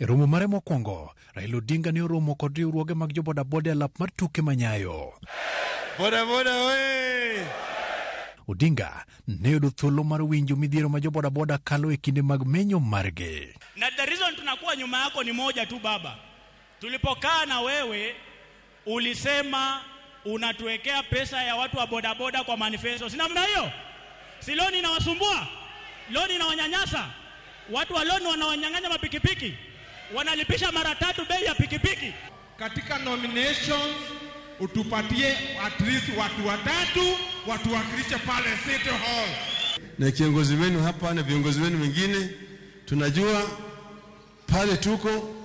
Romo mare mokwongo, Raila Odinga ne oromo kod riwruoge mag jo bodaboda lap mar tuke manyayo. Bodaboda we! Odinga ne yudo thuolo mar winjo midhiero ma jo bodaboda kalo e kinde mag menyo marge. Na the reason tunakuwa nyuma yako ni moja tu baba. Tulipokaa na wewe ulisema unatuwekea pesa ya watu wa bodaboda kwa manifesto. Sina mna hiyo? Si loni inawasumbua? Loni inawanyanyasa? Watu wa loni wanawanyang'anya mapikipiki. Wanalipisha mara 3 bei ya pikipiki. Katika nominations utupatie at least watu 3 watu wakilishe pale City Hall. Na kiongozi wenu hapa na viongozi wenu wengine tunajua pale tuko,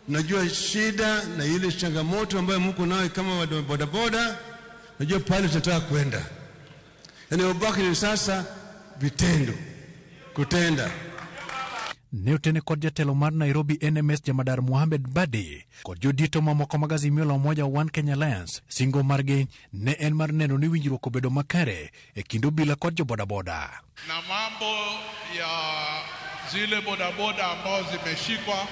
najua shida na ile changamoto ambayo mko nayo kama bodaboda, najua pale tutataka kwenda. Yaani ubaki ni sasa vitendo, kutenda. Neutene kod jatelo mar Nairobi NMS Jamadar Mohamed Badi kod jodito mamoko mag Azimio la Umoja One Kenya Alliance singo margi ne en mar neno ni winjruok obedo makare e kind obila kod jo bodaboda. Na mambo ya zile bodaboda ambao zimeshikwa,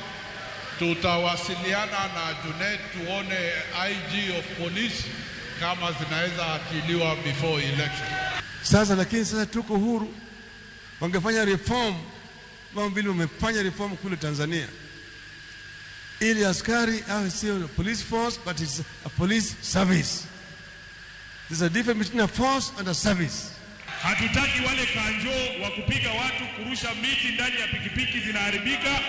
tutawasiliana na Junet tuone IG of police kama zinaweza atiliwa before election. Sasa lakini sasa tuko huru, wangefanya reform kama vile umefanya reform kule Tanzania. Ili askari sio police force but it's a police service. There's a difference between a force and a service. Hatutaki wale kanjo wa kupiga watu, kurusha miti ndani ya pikipiki zinaharibika.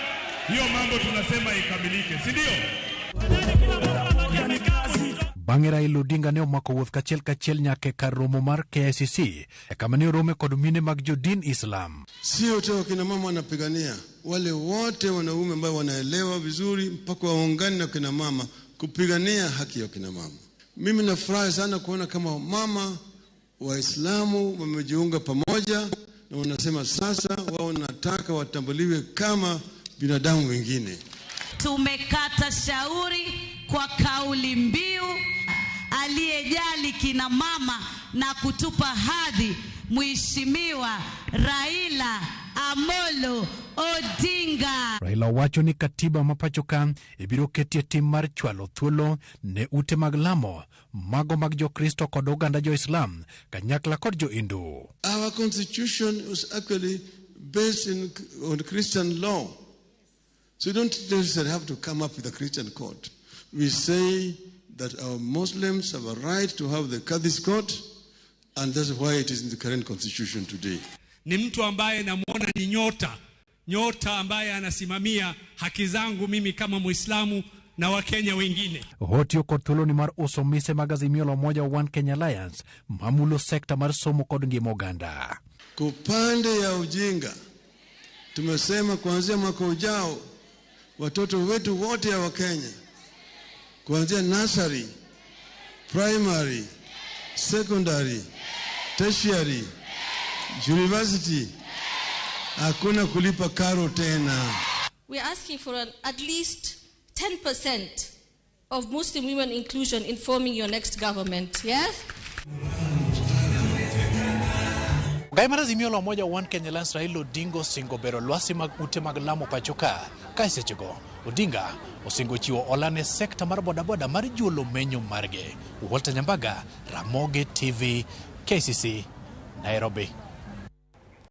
Hiyo mambo tunasema ikamilike, si ndio? Bang'e Raila Odinga ne omako wuoth kachiel nyaka kar romo mar KICC e kama ne orome kod mine mag jodin Islam. Sio tu kina mama wanapigania, wale wote wanaume ambao wanaelewa vizuri mpaka waungane na kina mama kupigania haki ya kina mama. Mimi nafurahi sana kuona kama mama Waislamu wamejiunga pamoja na wanasema sasa wao wanataka watambuliwe kama binadamu wengine. Tumekata shauri kwa kauli mbiu aliyejali kina mama na kutupa hadhi Mheshimiwa Raila Amolo Odinga. Raila wacho ni katiba mapachoka ibiro ketie tim mar chwalo thuolo ne ute mag lamo mago mag jo Kristo kod oganda jo Islam kanyakla kod jo Hindu. Our constitution was actually based on Christian law. So you don't necessarily have to come up with a Christian code. We say that our Muslims have a right to have the Qadis code, and that's why it is in the current constitution today. Ni mtu ambaye namuona ni nyota ambaye anasimamia haki zangu mimi kama Muislamu na Wakenya wengine. Hotio kod thuolo ni mar uso mise mag Azimio la Umoja One Kenya Alliance mamulo sekta mar somo kod ngima oganda. Kupande ya ujinga tumesema kuanzia mwaka ujao watoto wetu wote ya Wakenya kuanzia nursery, primary, secondary, tertiary, university hakuna kulipa karo tena. We are asking for at least 10% of Muslim women inclusion in forming your next government. Yes? Gai mar Azimio la Umoja One Kenya Alliance Raila Odinga singo bero lwasi mag ute mag lamo pachoka. Kaisechego Odinga osingo chiwo olane sekta mar bodaboda mar juolo menyo marge. Walter Nyambaga, Ramogi TV, KCC, Nairobi.